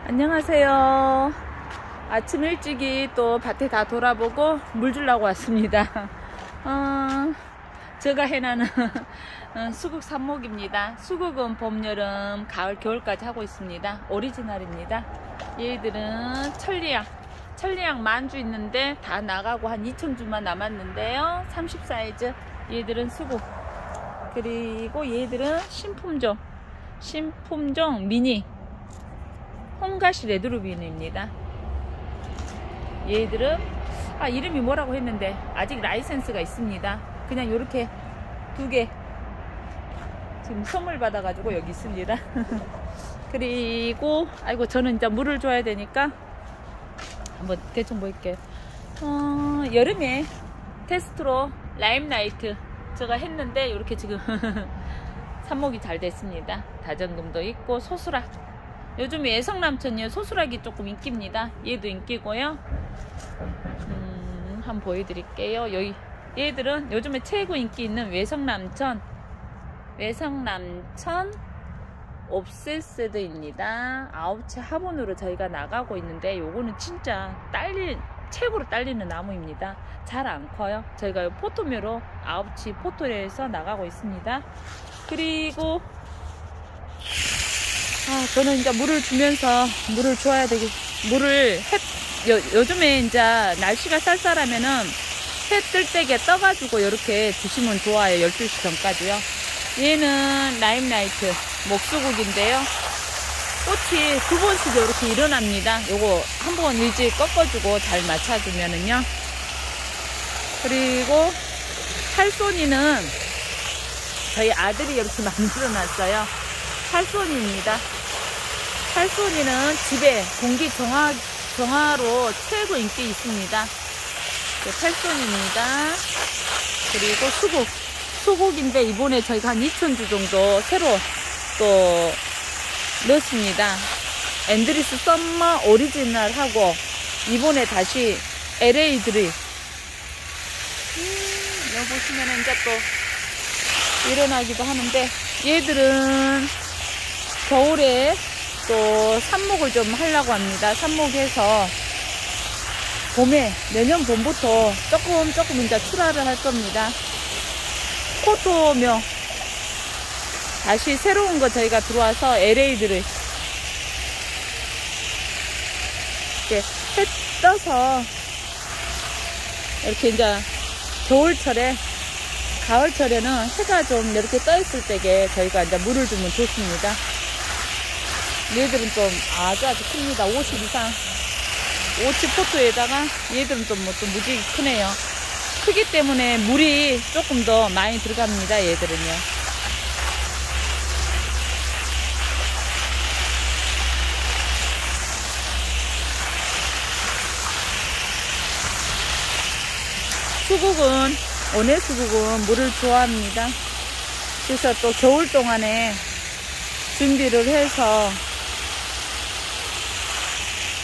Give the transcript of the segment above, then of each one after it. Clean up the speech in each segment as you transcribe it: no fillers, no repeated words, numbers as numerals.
안녕하세요. 아침 일찍이 또 밭에 다 돌아보고 물 주려고 왔습니다. 제가 해나는 수국 삽목입니다. 수국은 봄, 여름, 가을, 겨울까지 하고 있습니다. 오리지널입니다. 얘들은 천리향 만주 있는데 다 나가고 한 2,000주만 남았는데요. 30 사이즈. 얘들은 수국. 그리고 얘들은 신품종 미니 홍가시 레드루빈입니다. 얘들은 이름이 뭐라고 했는데 아직 라이센스가 있습니다. 그냥 이렇게 두 개 지금 선물 받아가지고 여기 있습니다. 그리고 저는 이제 물을 줘야 되니까 한번 대충 보일게요. 여름에 테스트로 라임라이트 제가 했는데 이렇게 지금 삽목이 잘 됐습니다. 다정금도 있고 소수락. 요즘 애성남천이요. 소수락이 조금 인기입니다. 얘도 인기고요. 한번 보여드릴게요. 얘들은 요즘에 최고 인기 있는 외성남천 옵세스드입니다. 9채 화분으로 저희가 나가고 있는데 요거는 진짜 최고로 딸리는 나무입니다. 잘 안 커요. 저희가 포토묘로 9채 포토에서 나가고 있습니다. 그리고 저는 이제 물을 주면서 물을 줘야 요즘에 이제 날씨가 쌀쌀하면은 해 뜰 때게 떠가지고 이렇게 주시면 좋아요. 12시 전까지요. 얘는 라임라이트 목수국인데요. 꽃이 두 번씩 이렇게 일어납니다. 요거 한번 일찍 꺾어주고 잘 맞춰주면은요. 그리고 팔손이는 저희 아들이 이렇게 만들어 놨어요. 팔손입니다. 팔손이는 집에 공기 정화로 최고 인기 있습니다. 팔손입니다. 그리고 수국인데 이번에 저희가 한 2,000주 정도 새로 또 넣었습니다. 앤드리스 썸머 오리지널 하고 이번에 다시 LA 드립. 여기 보시면 이제 또 일어나기도 하는데 얘들은 겨울에 또 삽목을 좀 하려고 합니다. 삽목해서 내년 봄부터 조금 이제 출하를 할 겁니다. 포토묘 다시 새로운 거 저희가 들어와서 LA들을 이렇게 해 떠서 이렇게 이제 겨울철에 가을철에는 해가 좀 이렇게 떠 있을 때에 저희가 이제 물을 주면 좋습니다. 얘들은 좀 아주 큽니다. 50 이상. 50 포토에다가 얘들은 좀 무지개 크네요. 크기 때문에 물이 조금 더 많이 들어갑니다. 얘들은요. 온해수국은 물을 좋아합니다. 그래서 또 겨울 동안에 준비를 해서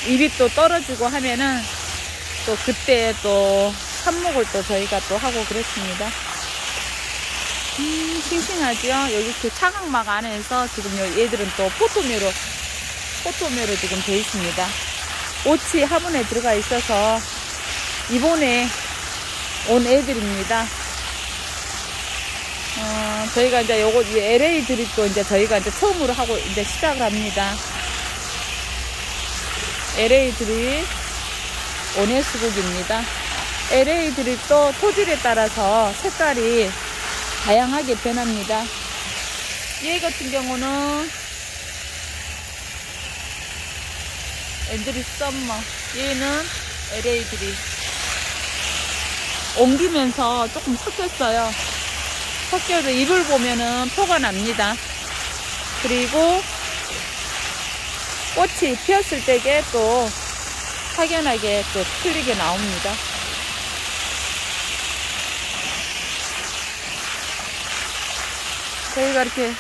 잎이 또 떨어지고 하면은 또 그때 또 삽목을 또 저희가 또 하고 그랬습니다. 싱싱하죠? 여기 이렇게 차각막 안에서 지금 얘들은 또 포토묘로 지금 돼 있습니다. 옷이 화분에 들어가 있어서 이번에 온 애들입니다. 저희가 이제 요거 LA 드립도 이제 저희가 이제 처음으로 하고 이제 시작을 합니다. LA 드립 온해수국입니다. LA 드립도 토질에 따라서 색깔이 다양하게 변합니다. 얘 같은 경우는 앤드리스 썸머, 얘는 LA 드립. 옮기면서 조금 섞였어요. 섞여서 잎을 보면은 표가 납니다. 그리고 꽃이 피었을 때에 또 확연하게 또 틀리게 나옵니다. 저희가 이렇게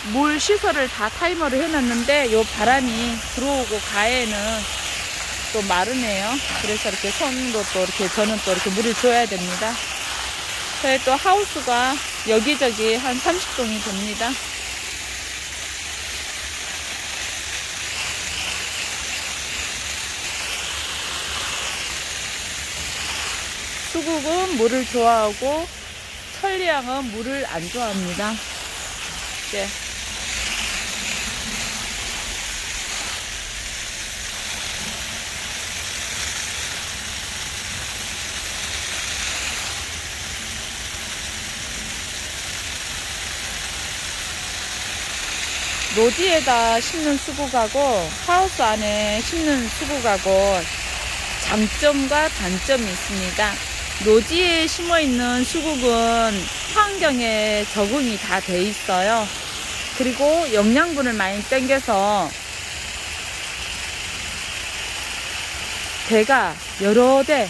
물 시설을 다 타이머를 해놨는데 요 바람이 들어오고 가에는 또 마르네요. 그래서 이렇게 손으로 또 이렇게 저는 또 이렇게 물을 줘야 됩니다. 저희 또 하우스가 여기저기 한 30동이 됩니다. 수국은 물을 좋아하고 천리향은 물을 안 좋아합니다. 네. 노지에다 심는 수국하고 하우스 안에 심는 수국하고 장점과 단점이 있습니다. 노지에 심어 있는 수국은 환경에 적응이 다 돼 있어요. 그리고 영양분을 많이 땡겨서 대가 여러 대,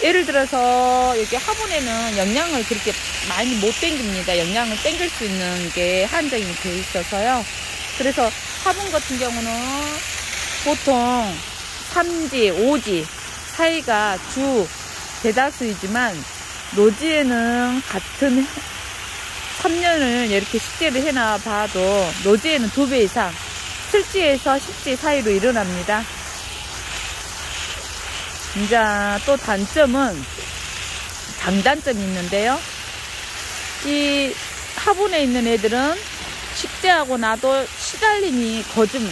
예를 들어서 여기 화분에는 영양을 그렇게 많이 못 땡깁니다. 영양을 땡길 수 있는 게 한정이 돼 있어서요. 그래서 화분 같은 경우는 보통 3지, 5지 사이가 주 대다수이지만 노지에는 같은 3년을 이렇게 식재를 해놔 봐도 노지에는 2배 이상 7지에서 10지 사이로 일어납니다. 이제 또 단점은 장단점이 있는데요. 이 화분에 있는 애들은 식재하고 나도 시달림이 100%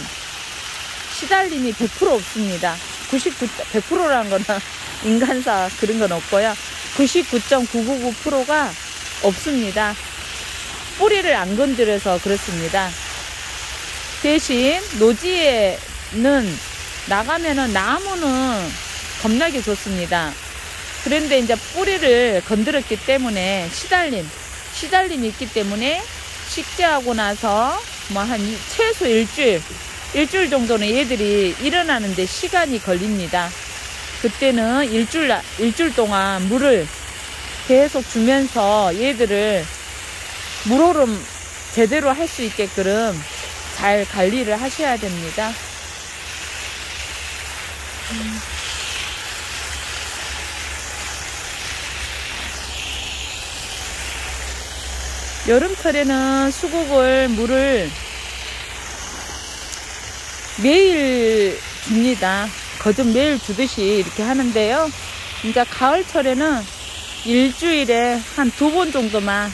없습니다. 100%라는 거는 인간사 그런 건 없고요. 99.999%가 없습니다. 뿌리를 안 건드려서 그렇습니다. 대신 노지에는 나가면은 나무는 겁나게 좋습니다. 그런데 이제 뿌리를 건드렸기 때문에 시달림이 있기 때문에 식재하고 나서 뭐 한 최소 일주일 정도는 얘들이 일어나는데 시간이 걸립니다. 그때는 일주일 동안 물을 계속 주면서 얘들을 물오름 제대로 할 수 있게끔 잘 관리를 하셔야 됩니다. 여름철에는 수국을 물을 매일 줍니다. 거듭 매일 주듯이 이렇게 하는데요. 이제 가을철에는 일주일에 한 2번 정도만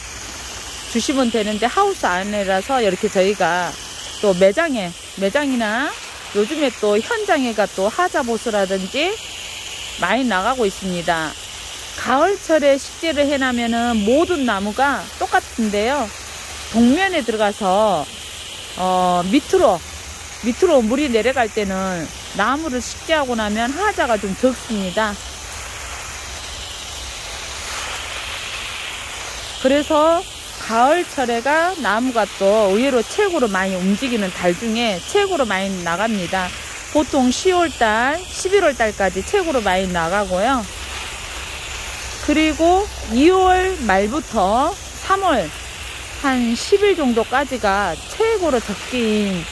주시면 되는데 하우스 안에라서 이렇게 저희가 또 매장이나 요즘에 또 현장에가 또 하자보수라든지 많이 나가고 있습니다. 가을철에 식재를 해놓으면은 모든 나무가 똑같은데요. 동면에 들어가서 밑으로 물이 내려갈 때는 나무를 식재하고 나면 하자가 좀 적습니다. 그래서 가을철에가 나무가 또 의외로 최고로 많이 움직이는 달 중에 최고로 많이 나갑니다. 보통 10월달, 11월달까지 최고로 많이 나가고요. 그리고 2월 말부터 3월 한 10일 정도까지가 최고로 적기인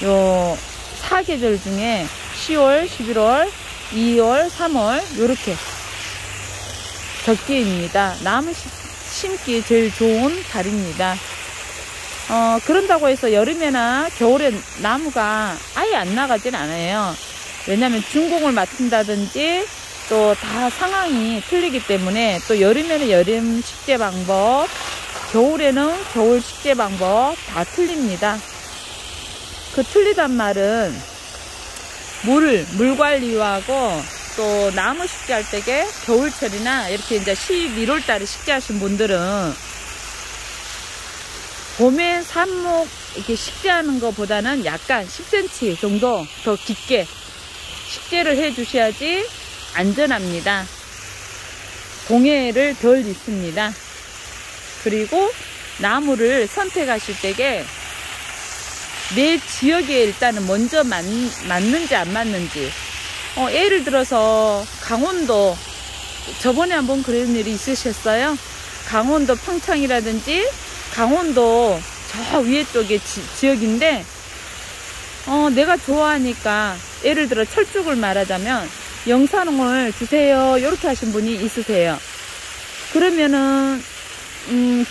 요 사계절 중에 10월, 11월, 2월, 3월 요렇게 적기입니다. 나무 심기 제일 좋은 달입니다. 그런다고 해서 여름에나 겨울에 나무가 아예 안 나가진 않아요. 왜냐하면 준공을 맡는다든지 또 다 상황이 틀리기 때문에 또 여름에는 여름 식재 방법, 겨울에는 겨울 식재 방법 다 틀립니다. 그 틀리단 말은 물 관리하고 또 나무 식재할 때게 겨울철이나 이렇게 이제 11월 달에 식재하신 분들은 봄에 삽목 이렇게 식재하는 것보다는 약간 10cm 정도 더 깊게 식재를 해 주셔야지 안전합니다. 공해를 덜 입습니다. 그리고 나무를 선택하실 때게 내 지역에 일단은 먼저 맞는지 안 맞는지, 예를 들어서 강원도 저번에 한번 그런 일이 있으셨어요. 강원도 평창이라든지 강원도 저 위에 쪽에 지역인데 내가 좋아하니까 예를 들어 철쭉을 말하자면 영산홍을 주세요 이렇게 하신 분이 있으세요. 그러면은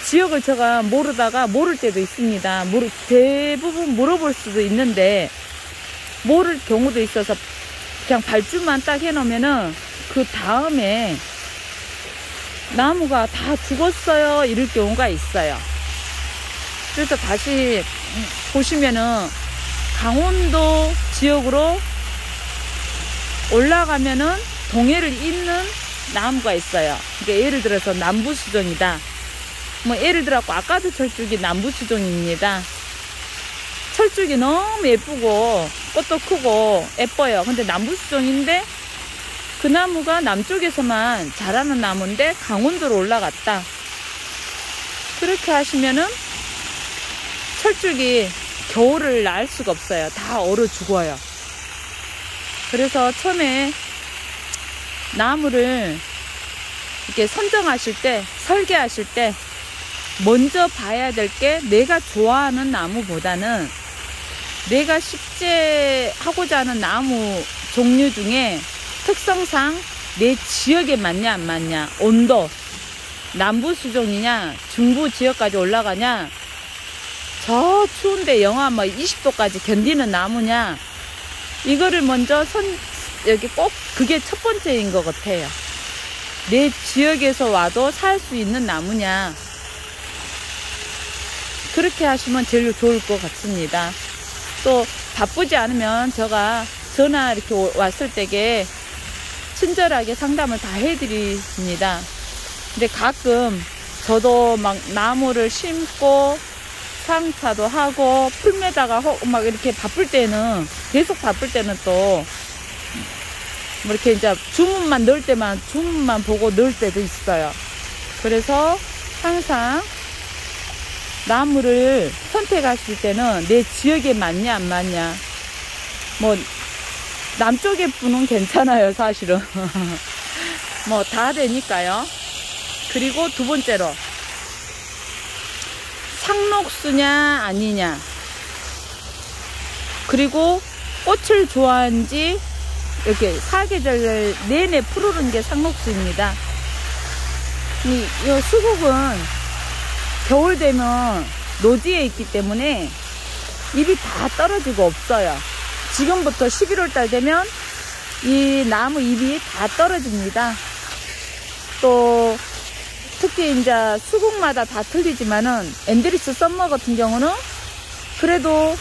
지역을 제가 모르다가 모를 때도 있습니다. 대부분 물어볼 수도 있는데 모를 경우도 있어서 그냥 발주만 딱 해놓으면은 그 다음에 나무가 다 죽었어요 이럴 경우가 있어요. 그래서 다시 보시면은 강원도 지역으로 올라가면은 동해를 잇는 나무가 있어요. 그러니까 예를 들어서 남부수종이다. 뭐 예를 들어 아까도 철쭉이 남부수종입니다. 철쭉이 너무 예쁘고 꽃도 크고 예뻐요. 근데 남부수종인데 그 나무가 남쪽에서만 자라는 나무인데 강원도로 올라갔다. 그렇게 하시면은 철쭉이 겨울을 날 수가 없어요. 다 얼어 죽어요. 그래서 처음에 나무를 이렇게 선정하실 때, 설계하실 때 먼저 봐야 될 게 내가 좋아하는 나무보다는 내가 식재하고자 하는 나무 종류 중에 특성상 내 지역에 맞냐 안 맞냐, 온도, 남부 수종이냐 중부 지역까지 올라가냐, 저 추운데 영하 뭐 20도까지 견디는 나무냐, 이거를 먼저 여기 꼭 그게 첫 번째인 것 같아요. 내 지역에서 와도 살 수 있는 나무냐, 그렇게 하시면 제일 좋을 것 같습니다. 또 바쁘지 않으면 제가 전화 이렇게 왔을 때에 친절하게 상담을 다 해드립니다. 근데 가끔 저도 막 나무를 심고 상차도 하고 풀매다가 막 이렇게 바쁠 때는, 계속 바쁠 때는 또 뭐 이렇게 이제 주문만 넣을 때만 주문만 보고 넣을 때도 있어요. 그래서 항상 나무를 선택하실 때는 내 지역에 맞냐 안 맞냐, 뭐 남쪽에 분은 괜찮아요 사실은. 뭐 다 되니까요. 그리고 두 번째로 상록수냐 아니냐, 그리고 꽃을 좋아하는지, 이렇게 사계절 내내 푸르른 게 상록수입니다. 이 수국은 겨울 되면 노지에 있기 때문에 잎이 다 떨어지고 없어요. 지금부터 11월 달 되면 이 나무 잎이 다 떨어집니다. 또 특히 이제 수국마다 다 틀리지만은 앤드리스 썸머 같은 경우는 그래도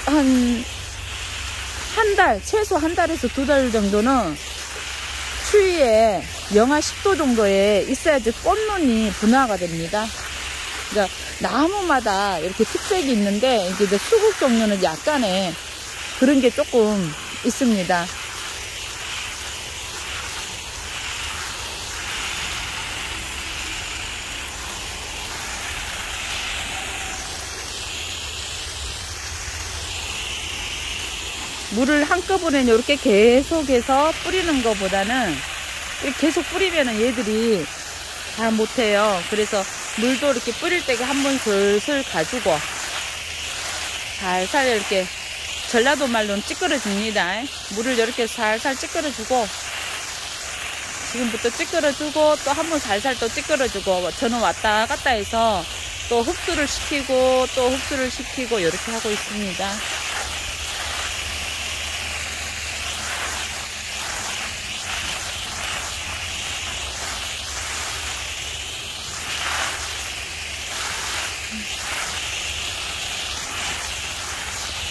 한 달, 최소 한 달에서 두 달 정도는 추위에 영하 10도 정도에 있어야지 꽃눈이 분화가 됩니다. 그러니까 나무마다 이렇게 특색이 있는데, 이제 수국 종류는 약간의 그런 게 조금 있습니다. 물을 한꺼번에 이렇게 계속해서 뿌리는 것보다는 계속 뿌리면은 얘들이 다 못해요. 그래서 물도 이렇게 뿌릴 때 한 번 슬슬 가지고 살살 이렇게, 전라도 말로는 찌끄러줍니다. 물을 이렇게 살살 찌끄러주고, 지금부터 찌끄러주고 또 한 번 살살 또 찌끄러주고, 저는 왔다 갔다 해서 또 흡수를 시키고 또 흡수를 시키고 이렇게 하고 있습니다.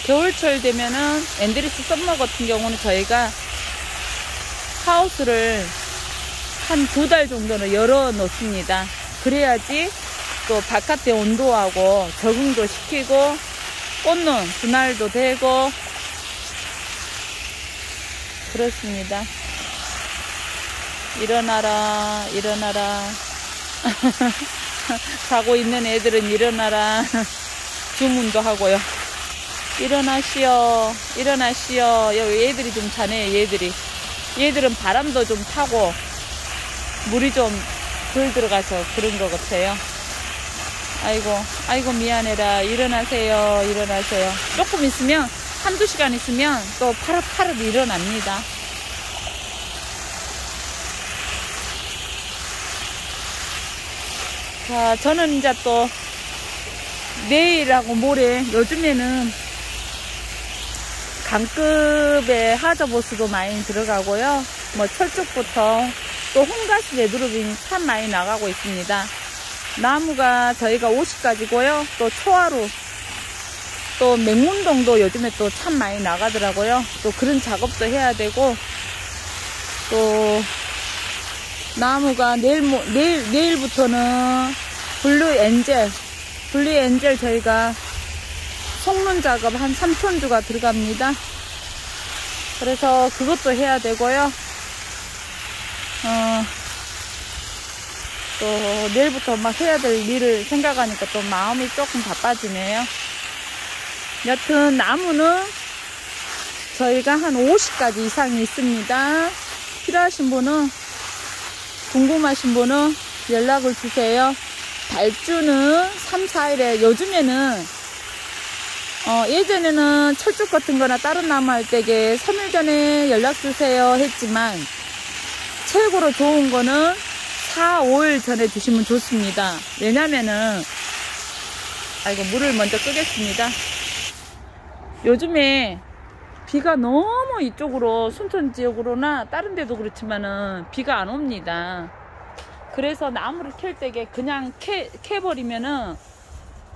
겨울철 되면은 앤드리스 썸머 같은 경우는 저희가 하우스를 한 2달 정도는 열어 놓습니다. 그래야지 또 바깥의 온도하고 적응도 시키고 꽃눈 분할도 되고 그렇습니다. 일어나라 일어나라. 자고 있는 애들은 일어나라. 주문도 하고요. 일어나시오 일어나시오. 여기 얘들이 좀 자네요. 얘들은 바람도 좀 타고 물이 좀 덜 들어가서 그런 것 같아요. 아이고 미안해라. 일어나세요 일어나세요. 조금 있으면 한두 시간 있으면 또 파릇파릇 일어납니다. 자, 저는 이제 또 내일하고 모레, 요즘에는 강급의 하저보스도 많이 들어가고요. 뭐 철쭉부터 또 홍가시 레드루빈이 참 많이 나가고 있습니다. 나무가 저희가 50가지고요. 또 초하루, 또 맹문동도 요즘에 또 참 많이 나가더라고요. 또 그런 작업도 해야 되고, 또 나무가 내일부터는 블루 엔젤 저희가 속눈 작업 한 3,000주가 들어갑니다. 그래서 그것도 해야 되고요. 또 내일부터 막 해야 될 일을 생각하니까 또 마음이 조금 바빠지네요. 여튼 나무는 저희가 한 50가지 이상이 있습니다. 필요하신 분은, 궁금하신 분은 연락을 주세요. 발주는 3, 4일에, 요즘에는 예전에는 철쭉 같은 거나 다른 나무 할 때게 3일 전에 연락 주세요 했지만, 최고로 좋은 거는 4, 5일 전에 주시면 좋습니다. 왜냐면은, 물을 먼저 끄겠습니다. 요즘에 비가 너무 이쪽으로 순천 지역으로나 다른 데도 그렇지만은 비가 안 옵니다. 그래서 나무를 캘 때게 그냥 캐버리면은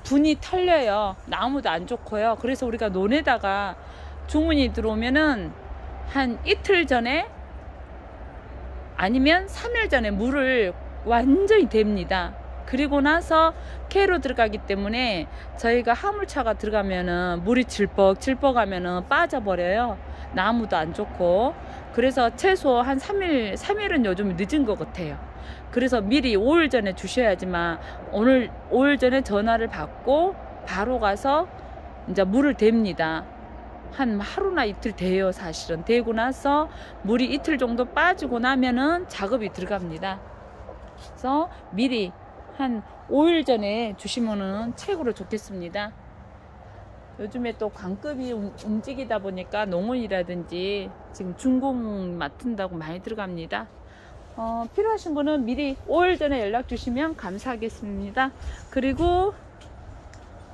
분이 털려요. 나무도 안 좋고요. 그래서 우리가 논에다가 주문이 들어오면은 한 이틀 전에 아니면 3일 전에 물을 완전히 댑니다. 그리고 나서 캐로 들어가기 때문에 저희가 화물차가 들어가면은 물이 질퍽하면은 빠져버려요. 나무도 안 좋고. 그래서 최소 한 3일은 요즘 늦은 것 같아요. 그래서 미리 5일 전에 주셔야지만, 오늘 5일 전에 전화를 받고 바로 가서 이제 물을 댑니다. 한 하루나 이틀 돼요. 사실은 되고 나서 물이 이틀 정도 빠지고 나면은 작업이 들어갑니다. 그래서 미리 한 5일 전에 주시면은 최고로 좋겠습니다. 요즘에 또 관급이 움직이다 보니까 농원이라든지 지금 중공 맡은다고 많이 들어갑니다. 필요하신 분은 미리 5일 전에 연락 주시면 감사하겠습니다. 그리고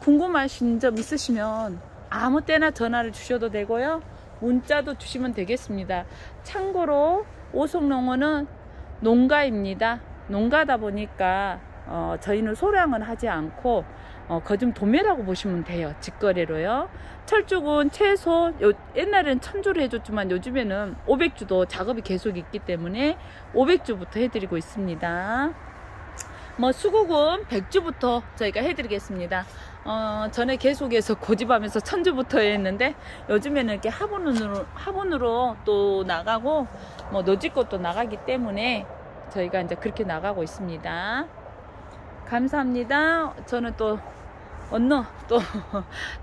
궁금하신 점 있으시면 아무 때나 전화를 주셔도 되고요. 문자도 주시면 되겠습니다. 참고로 오송농원은 농가입니다. 농가다 보니까 저희는 소량은 하지 않고 거좀 도매라고 보시면 돼요. 직거래로요. 철쭉은 최소 옛날에는 1000주를 해줬지만 요즘에는 500주도 작업이 계속 있기 때문에 500주부터 해드리고 있습니다. 수국은 100주부터 저희가 해드리겠습니다. 전에 계속해서 고집하면서 1000주부터 했는데 요즘에는 이렇게 화분으로 또 나가고 노지꽃도 나가기 때문에 저희가 이제 그렇게 나가고 있습니다. 감사합니다. 저는 또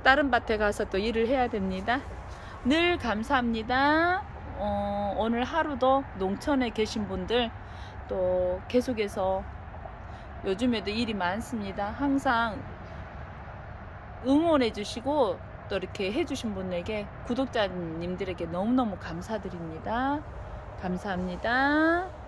다른 밭에 가서 또 일을 해야 됩니다. 늘 감사합니다. 오늘 하루도 농촌에 계신 분들 또 계속해서 요즘에도 일이 많습니다. 항상 응원해 주시고 또 이렇게 해주신 분에게, 구독자님들에게 너무너무 감사드립니다. 감사합니다.